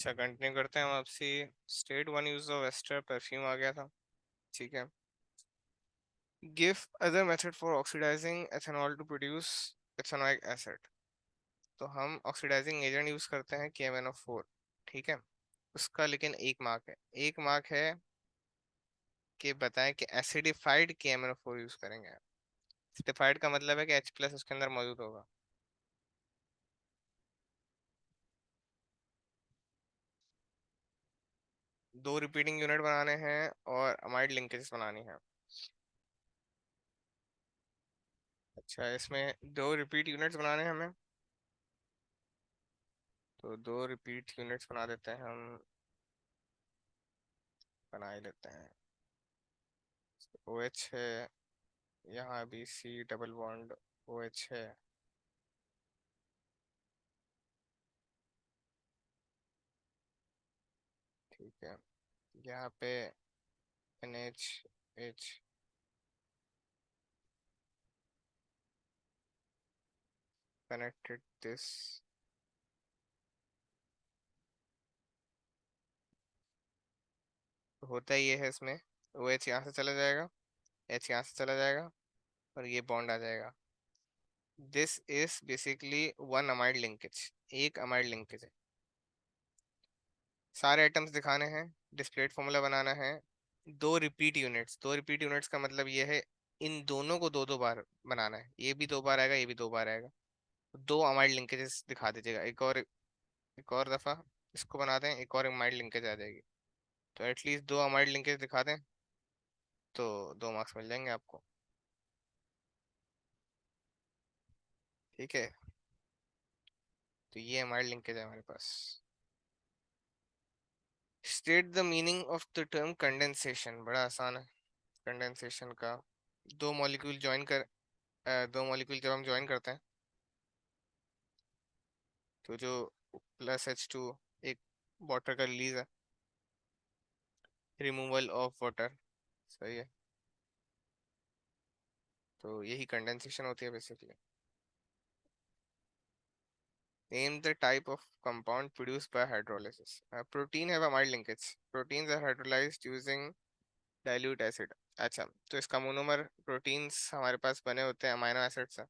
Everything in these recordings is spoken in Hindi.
अच्छा, कंटिन्यू करते हैं हम आपसे। State one use of ester perfume आ गया था। ठीक है। Give other method for oxidising ethanol to produce ethanoic acid. तो हम ऑक्सीडाइजिंग एजेंट यूज करते हैं KMnO4। ठीक है। उसका लेकिन एक मार्क है। एक मार्क है कि बताएं कि एसिडिफाइड KMnO4 यूज करेंगे। एसिडिफाइड का मतलब है कि H+ उसके अंदर मौजूद होगा। दो रिपीटिंग यूनिट बनाने हैं और अमाइड लिंकेजेस बनानी है। अच्छा, इसमें दो रिपीट यूनिट्स बनाने हैं हमें। तो दो रिपीट यूनिट्स बना देते हैं हम। बना ही लेते हैं। OH है। यहाँ भी C डबल बॉन्ड OH है। ठीक है। यहाँ पे NH connected this। तो होता ये है इसमें। OH यहाँ से चला जाएगा, H यहाँ से चला जाएगा और ये बॉन्ड आ जाएगा। This is basically one amide linkage. एक अमाइड लिंकेज है। सारे एटम्स दिखाने हैं। डिस्क्रीट फॉर्मूला बनाना है। दो रिपीट यूनिट्स का मतलब ये है इन दोनों को दो दो बार बनाना है। ये भी दो बार आएगा, ये भी दो बार आएगा। दो अमाइड लिंकेजेस दिखा दीजिएगा। एक और दफ़ा इसको बना दें, एक और अमाइड लिंकेज आ जाएगी। तो एटलीस्ट दो अमाइड लिंकेज दिखा दें तो 2 मार्क्स मिल जाएंगे आपको। ठीक है। तो ये अमाइड लिंकेज है हमारे पास। State the meaning of the term condensation. बड़ा आसान है कंडेंसेशन का। दो मॉलिक्यूल ज्वाइन कर दो मॉलिक्यूल जब हम ज्वाइन करते हैं तो जो +H2 एक वाटर का रिलीज है। Removal of water. सही है। तो यही कंडेंसेशन होती है basically. Name the type of compound produced by hydrolysis. Protein have amide linkage. Proteins are hydrolysed using dilute acid. अच्छा, तो इसका मोनोमर प्रोटीन्स हमारे पास बने होते हैं अमाइनो एसिड से।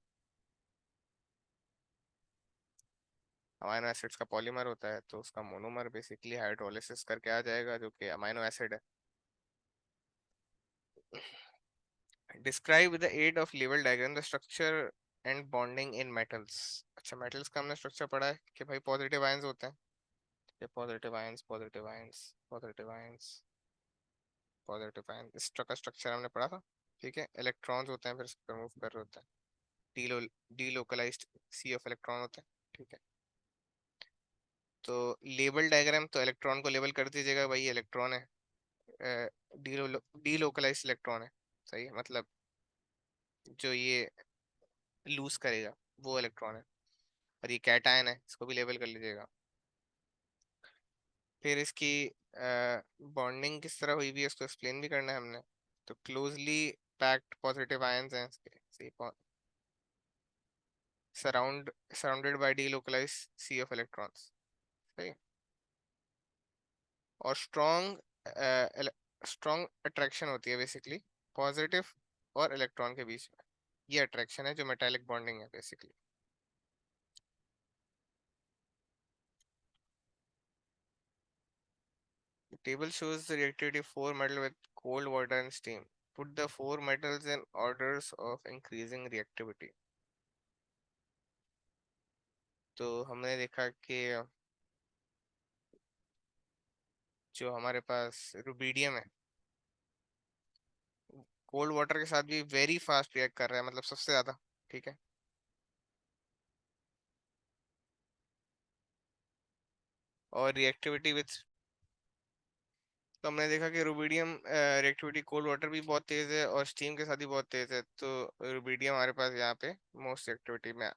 अमाइनो एसिड्स का पॉलीमर होता है तो उसका मोनोमर बेसिकली हाइड्रोलिसिस करके आ जाएगा जो कि अमाइनो एसिड है। Describe with the aid of लेवल diagram the structure and bonding in metals. अच्छा, मेटल्स का हमने स्ट्रक्चर पढ़ा है कि भाई पॉजिटिव आयंस होते हैं। ये positive ions, positive ions, positive ions, positive ions, इस का स्ट्रक्चर हमने पढ़ा था। ठीक है। इलेक्ट्रॉन्स होते हैं फिर इस पर मूव कर रहे होते हैं। डीलो डीलोकलाइज्ड सी ऑफ इलेक्ट्रॉन होते हैं। ठीक है। तो लेबल डायग्राम तो इलेक्ट्रॉन को लेबल कर दीजिएगा, भाई इलेक्ट्रॉन है। डीलोकलाइज्ड इलेक्ट्रॉन है। सही है। मतलब जो ये लूज करेगा वो इलेक्ट्रॉन है। और ये कैटायन है, इसको भी लेबल कर लीजिएगा। फिर इसकी बॉन्डिंग किस तरह हुई भी है उसको एक्सप्लेन भी करना है हमने। तो क्लोजली पैक्ड पॉजिटिव आयंस हैं इसके। Surrounded by delocalised sea of electrons. सही है। और स्ट्रॉन्ग अट्रैक्शन होती है बेसिकली पॉजिटिव और इलेक्ट्रॉन के बीच में। ये अट्रैक्शन है जो मेटालिक बॉन्डिंग है basically. The table shows the reactivity of four metals with cold water and steam. Put the four metals in orders of increasing reactivity. तो हमने देखा कि जो हमारे पास रुबीडियम है कोल्ड वाटर के साथ भी वेरी फास्ट रिएक्ट कर रहा है, मतलब सबसे ज्यादा। ठीक है। और रिएक्टिविटी विथ, तो हमने देखा कि रुबीडियम रिएक्टिविटी कोल्ड वाटर भी बहुत तेज है और स्टीम के साथ भी बहुत तेज है। तो रुबीडियम हमारे पास यहाँ पे मोस्ट एक्टिव में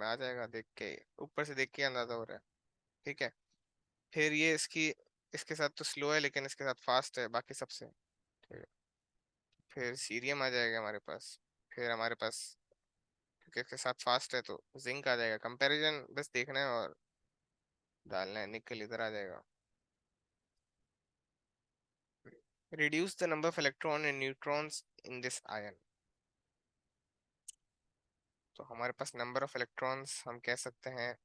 आ जाएगा। देख के ऊपर से देख के अंदाजा हो रहा है। ठीक है। फिर ये इसके साथ तो स्लो है लेकिन इसके साथ फास्ट है बाकी सबसे। ठीक है। फिर सीरियम आ जाएगा हमारे पास। फिर हमारे पास क्योंकि इसके साथ फास्ट है तो जिंक आ जाएगा। कंपैरिजन बस देखना है और डालना है निकल, इधर आ जाएगा। Reduce the number of electron and neutrons in this ion. तो हमारे पास नंबर ऑफ इलेक्ट्रॉन्स हम कह सकते हैं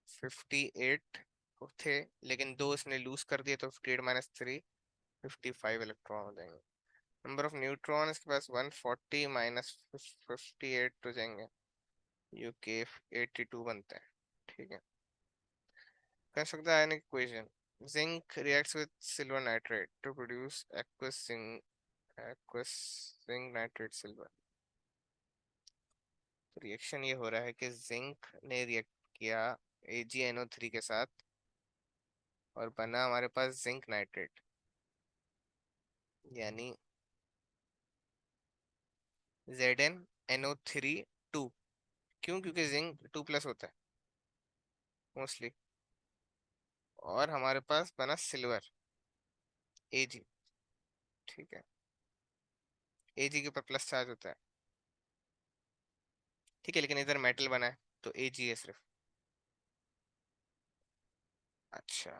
58 थे, लेकिन दो इसने लूज कर दिए, तो 58 माइनस 3 55 इलेक्ट्रॉन हो जाएंगे। नंबर ऑफ न्यूट्रॉन इसके पास 140 माइनस 58 हो जाएंगे, यू के 82 बनते हैं। ठीक है, कर सकते हैं ionic equation. Zinc reacts with silver nitrate to produce aqueous zinc nitrate silver. तो रिएक्शन ये हो रहा है कि जिंक ने रिएक्ट किया AgNO3 के साथ और बना हमारे पास जिंक नाइट्रेट, यानी ZnNO3 2। क्यों? क्योंकि जिंक 2+ होता है मोस्टली। और हमारे पास बना सिल्वर Ag। ठीक है, Ag के ऊपर प्लस चार्ज होता है। ठीक है, लेकिन इधर मेटल बना है तो Ag है सिर्फ। अच्छा,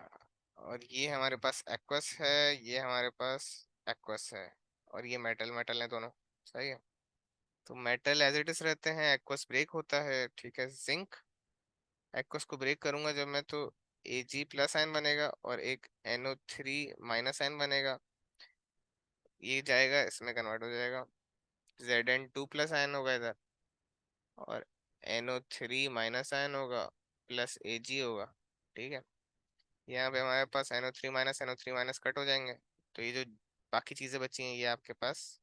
और ये हमारे पास एक्वस है, ये हमारे पास एक्वस है, और ये मेटल मेटल है दोनों। सही है, तो मेटल एज इट इज रहते हैं, एक्वस ब्रेक होता है। ठीक है, जिंक एक्वस को ब्रेक करूंगा जब मैं, तो Ag+ आयन बनेगा और एक NO3- आयन बनेगा। ये जाएगा इसमें कन्वर्ट हो जाएगा, Zn2+ आयन होगा इधर, और NO3- आयन होगा, प्लस Ag होगा। ठीक है, यहाँ पे हमारे पास NO3- कट हो जाएंगे, तो ये जो बाकी चीजें बची हैं ये आपके पास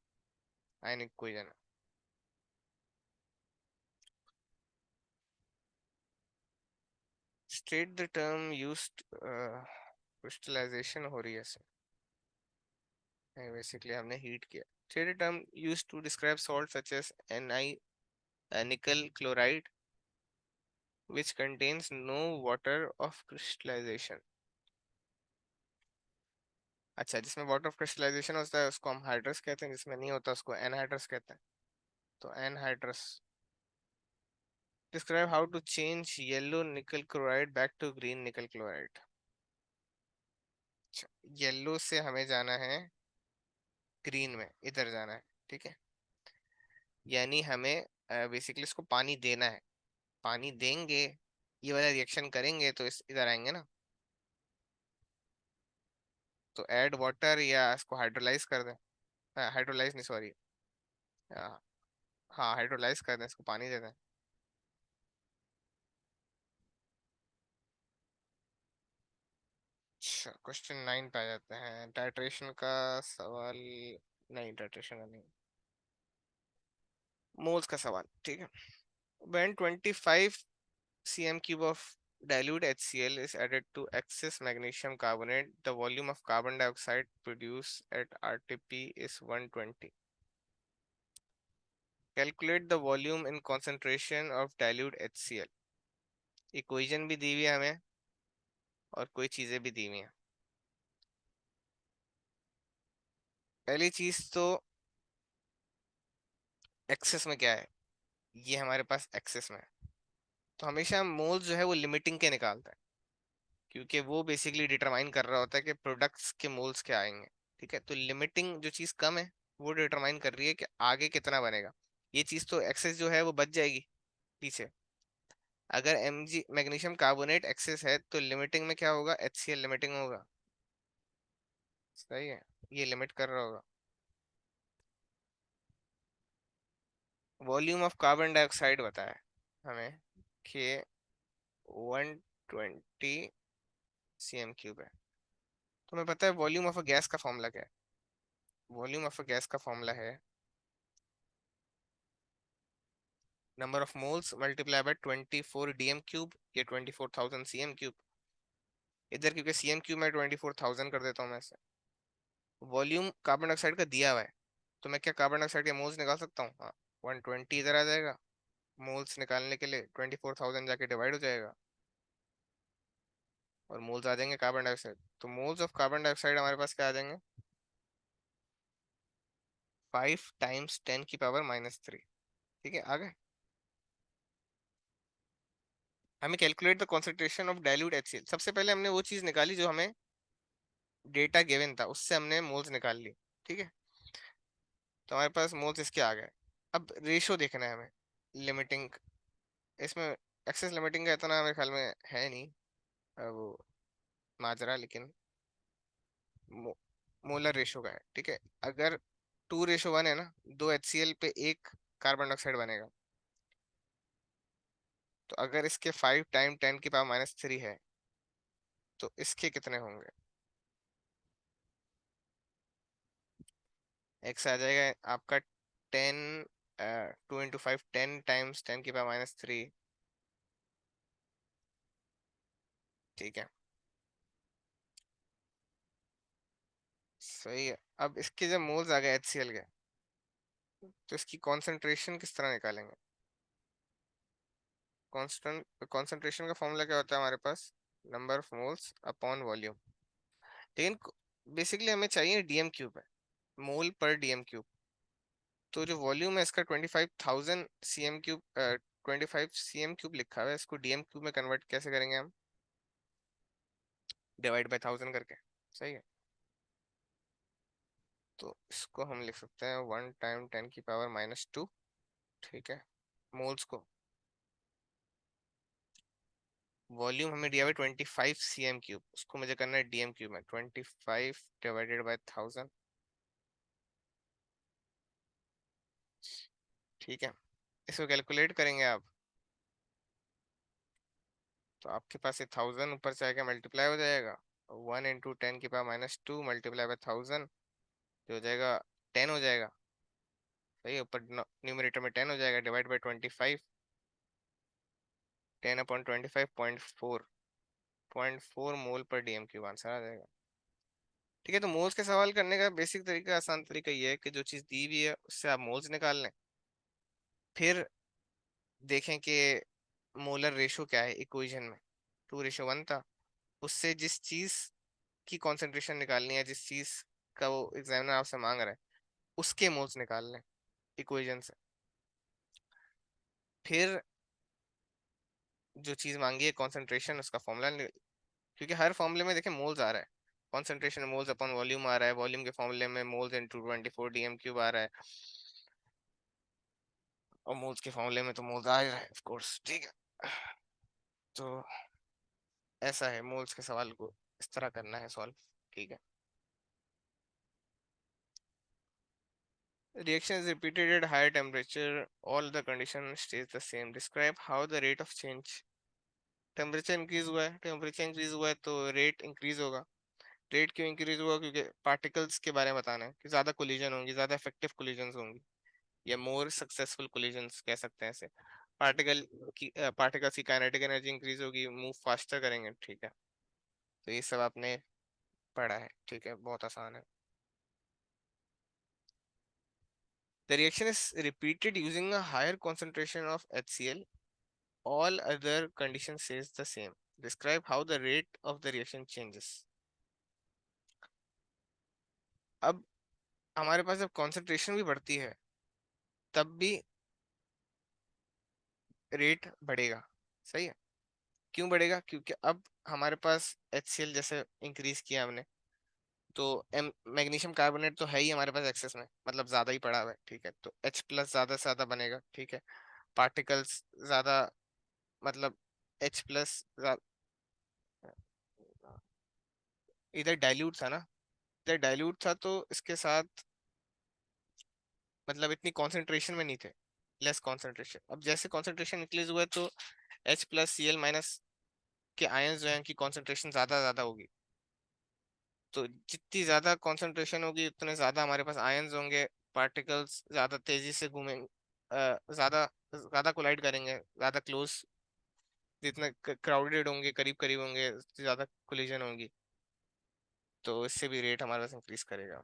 आयनिक इक्वेशन है। State the term used, crystallisation हो रही है इसमें, बेसिकली हमने हीट किया। State the term used to describe salt such as Ni nickel chloride which contains no water of crystallization। अच्छा, जिसमें वाटर ऑफ क्रिस्टलाइजेशन होता है उसको हम हाइड्रस कहते हैं, जिसमें नहीं होता उसको एनहाइड्रस कहते हैं। तो anhydrous. Describe how to change yellow nickel chloride back to green nickel chloride. अच्छा, येलो से हमें जाना है ग्रीन में, इधर जाना है। ठीक है, यानी हमें बेसिकली इसको पानी देना है। पानी देंगे, ये वाला रिएक्शन करेंगे तो इस इधर आएंगे ना। तो ऐड वाटर या इसको हाइड्रोलाइज कर दें। हाइड्रोलाइज नहीं, सॉरी। हाँ, हाइड्रोलाइज कर दें, इसको पानी दे दें। अच्छा, क्वेश्चन 9 पे आ जाते हैं, टाइट्रेशन का सवाल। नहीं, टाइट्रेशन का नहीं, मोल्स का सवाल। ठीक है, when 25 cm cube of dilute HCl is added to excess magnesium carbonate, the volume of carbon dioxide produced at RTP is 120। Calculate the volume in concentration of dilute HCl। Equation भी दी हुई है हमें और कोई चीजें भी दी हुई हैं। पहली चीज तो एक्सेस में क्या है, ये हमारे पास एक्सेस में है। तो हमेशा मोल्स जो है वो लिमिटिंग के निकालता है, क्योंकि वो बेसिकली डिटरमाइन कर रहा होता है कि प्रोडक्ट्स के मोल्स क्या आएंगे। ठीक है, तो लिमिटिंग जो चीज़ कम है वो डिटरमाइन कर रही है कि आगे कितना बनेगा। ये चीज़ तो एक्सेस जो है वो बच जाएगी पीछे। अगर Mg मैग्नीशियम कार्बोनेट एक्सेस है तो लिमिटिंग में क्या होगा, HCl लिमिटिंग होगा। सही है, ये लिमिट कर रहा होगा। वॉल्यूम ऑफ कार्बन डाइऑक्साइड बताया हमें कि 120 cm³ है। तुम्हें पता है वॉल्यूम ऑफ अ गैस का फॉर्मूला क्या है? वॉल्यूम ऑफ अ गैस का फॉर्मूला है number of moles multiply by 24 dm³ या 24,000 cm³। इधर क्योंकि cm³ में 24,000 कर देता हूँ मैं इसे। वॉल्यूम कार्बन डाइऑक्साइड का दिया हुआ है, तो मैं क्या कार्बन डाइऑक्साइड के मोल्स निकाल सकता हूँ? हाँ, 120 इधर आ जाएगा, मोल्स निकालने के लिए 24,000 जाके डिवाइड हो जाएगा और मोल्स आ जाएंगे कार्बन डाइऑक्साइड। तो मोल्स ऑफ कार्बन डाइऑक्साइड हमारे पास क्या आ जाएंगे, 5 टाइम्स 10⁻³ -3। ठीक है, आ गए। हमें calculate the concentration of dilute HCl। सबसे पहले हमने वो चीज निकाली जो हमें डेटा गिवन था, उससे हमने मोल्स निकाल ली। ठीक है, तो हमारे पास मोल्स इसके आ गए। अब रेशो देखना है हमें लिमिटिंग, इसमें एक्सेस लिमिटिंग का इतना मेरे ख्याल में है नहीं वो माजरा, लेकिन मो, मोलर रेशो का है। ठीक है, अगर 2:1 है ना, 2 HCl पे एक कार्बन डाइऑक्साइड बनेगा, तो अगर इसके 5 टाइम 10⁻³ है तो इसके कितने होंगे? एक्स आ जाएगा आपका 10, 2 × 5 10 × 10⁻³ ठीक है, सही है। अब इसके जब मोल्स आ गए HCl के, तो इसकी कॉन्सेंट्रेशन किस तरह निकालेंगे? कांस्टेंट कॉन्सेंट्रेशन का फॉर्मूला क्या होता है हमारे पास? Number of moles upon volume. लेकिन बेसिकली हमें चाहिए DM³ है, मोल पर DM³। तो जो वॉल्यूम है इसका 25,000 cm³ 25 cm³ लिखा हुआ है, इसको DM³ में कन्वर्ट कैसे करेंगे हम? डिवाइड बाय 1000 करके। सही है, तो इसको हम लिख सकते हैं 1 × 10⁻²। ठीक है, मोल्स को, वॉल्यूम हमें दिया हुआ है 25 cm³, उसको मुझे करना है DM³ में, 25 डिवाइडेड बाय 1000। ठीक है, इसको कैलकुलेट करेंगे आप, तो आपके पास ये 1000 ऊपर से आएगा, मल्टीप्लाई हो जाएगा, 1 × 10⁻² मल्टीप्लाई बाय 1000, जो हो जाएगा 10 हो जाएगा। सही है, ऊपर न्यूमरेटर में 10 हो जाएगा, डिवाइड बाय 25, 10/25 0.4 मोल पर DM³ आंसर आ जाएगा। ठीक है, तो मोल्स के सवाल करने का बेसिक तरीका, आसान तरीका ये है कि जो चीज़ दी हुई है उससे आप मोल्स निकाल लें, फिर देखें कि मोलर रेशो क्या है इक्वेशन में। 2:1 था, उससे जिस चीज़ की कॉन्सेंट्रेशन निकालनी है, जिस चीज़ का वो एग्जामिनर आपसे मांग रहा है, उसके मोल्स निकाल लें इक्वेशन से। फिर जो चीज़ मांगी है कॉन्सेंट्रेशन, उसका फॉर्मूला, क्योंकि हर फॉर्मूले में देखें मोल्स आ रहा है, कॉन्सेंट्रेशन मोल्स अपॉन वॉल्यूम आ रहा है, वॉल्यूम के फॉर्मूले में मोल्स इनटू 24 DM³ आ रहा है, और मोल्स के फॉर्मूले में तो मोल्स आ रहा है ऑफ कोर्स। ठीक है, तो ऐसा है, मोल्स के सवाल को इस तरह करना है सॉल्व। ठीक है, reaction is repeated at higher temperature, all the condition stays the same, describe how the rate of change। Temperature increase हुआ है, टेम्परेचर इंक्रीज हुआ है तो रेट इंक्रीज होगा। रेट क्यों इंक्रीज हुआ? क्योंकि पार्टिकल्स के बारे में बताना है कि ज्यादा कोलिजन होंगी, ज्यादा इफेक्टिव कोलिजन होंगी, या मोर सक्सेसफुल कोलिजन्स कह सकते हैं ऐसे। पार्टिकल्स की काइनेटिक एनर्जी इंक्रीज होगी, मूव फास्टर करेंगे। ठीक है, तो ये सब आपने पढ़ा है। ठीक है, बहुत आसान है। The reaction is repeated using a higher concentration of HCl. All other conditions says the same. Describe how the rate of the reaction changes. अब हमारे पास जब कॉन्सेंट्रेशन भी बढ़ती है तब भी रेट बढ़ेगा। सही है, क्यों बढ़ेगा? क्योंकि अब हमारे पास HCl जैसे इंक्रीज किया हमने, तो मैग्नीशियम कार्बोनेट तो है ही हमारे पास एक्सेस में, मतलब ज्यादा ही पड़ा हुआ है। ठीक है, तो H+ ज्यादा से ज्यादा बनेगा। ठीक है, पार्टिकल्स ज्यादा, मतलब H+, इधर डाइल्यूट था ना, इधर डाइल्यूट था तो इसके साथ मतलब इतनी कॉन्सेंट्रेशन में नहीं थे, लेस कॉन्सेंट्रेशन। अब जैसे कॉन्सेंट्रेशन इंक्रीज हुआ है तो H+Cl- के आयंस जो है उनकी कॉन्सेंट्रेशन ज्यादा ज्यादा होगी। तो जितनी ज्यादा कॉन्सेंट्रेशन होगी उतने ज्यादा हमारे पास आयंस होंगे, पार्टिकल्स ज्यादा तेजी से घूमेंगे, ज्यादा ज्यादा कोलाइड करेंगे, ज्यादा क्लोज, जितने क्राउडेड होंगे, करीब करीब होंगे, उतनी ज्यादा कोलिजन होंगी, तो इससे भी रेट हमारे पास इंक्रीज करेगा।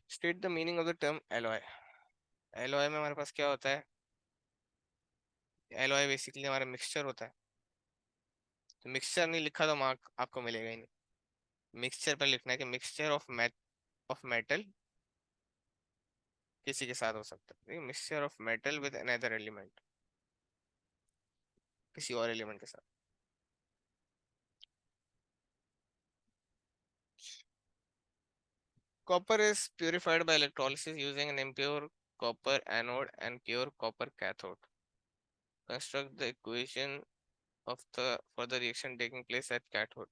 State the meaning of the term alloy. Alloy में हमारे पास क्या होता है? एलॉय बेसिकली हमारा मिक्सचर होता है। तो मिक्सचर नहीं लिखा तो मार्क आपको मिलेगा ही नहीं। मिक्सचर पर लिखना है कि मिक्सचर ऑफ मेटल किसी के साथ हो सकता है, mixture of metal with another element. किसी और एलिमेंट के साथ। Copper is purified by electrolysis using an impure copper anode and pure copper cathode. Construct the equation of the for the reaction taking place at cathode.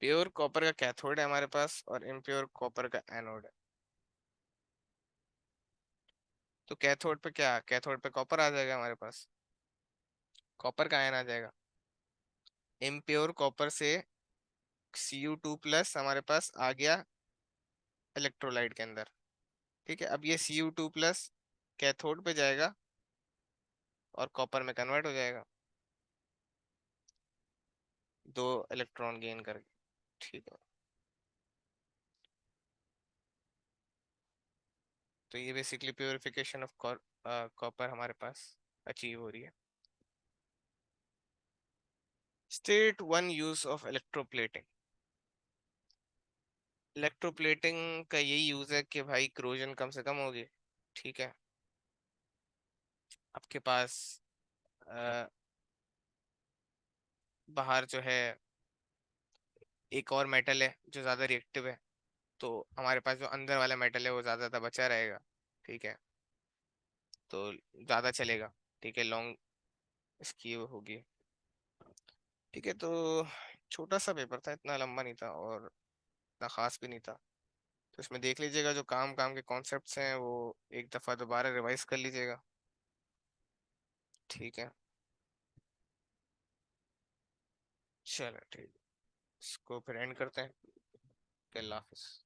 Pure copper का कैथोड है हमारे पास और इम्प्योर कॉपर का एनोड है। तो कैथोड पे क्या, कैथोड पे कॉपर आ जाएगा हमारे पास, कॉपर का आयन आ जाएगा। इम्प्योर कॉपर से Cu2 प्लस हमारे पास आ गया इलेक्ट्रोलाइट के अंदर। ठीक है, अब ये Cu2 प्लस कैथोड पे जाएगा और कॉपर में कन्वर्ट हो जाएगा, 2 इलेक्ट्रॉन गेन करके। ठीक है, तो ये बेसिकली प्योरिफिकेशन ऑफ कॉपर हमारे पास अचीव हो रही है। State one use of electroplating. Electroplating का यही यूज है कि भाई क्रोजन कम से कम होगी। ठीक है, आपके पास अ, बाहर जो है एक और मेटल है जो ज़्यादा रिएक्टिव है, तो हमारे पास जो अंदर वाला मेटल है वो ज़्यादा बचा रहेगा। ठीक है, तो ज़्यादा चलेगा। ठीक है, लॉन्ग इसकी वो होगी। ठीक है, तो छोटा सा पेपर था, इतना लंबा नहीं था और इतना खास भी नहीं था। तो इसमें देख लीजिएगा, जो काम काम के कॉन्सेप्ट्स हैं वो एक दफ़ा दोबारा रिवाइज कर लीजिएगा। ठीक है, चलो ठीक है, इसको फिर एंड करते हैं। अल्लाह हाफिज़।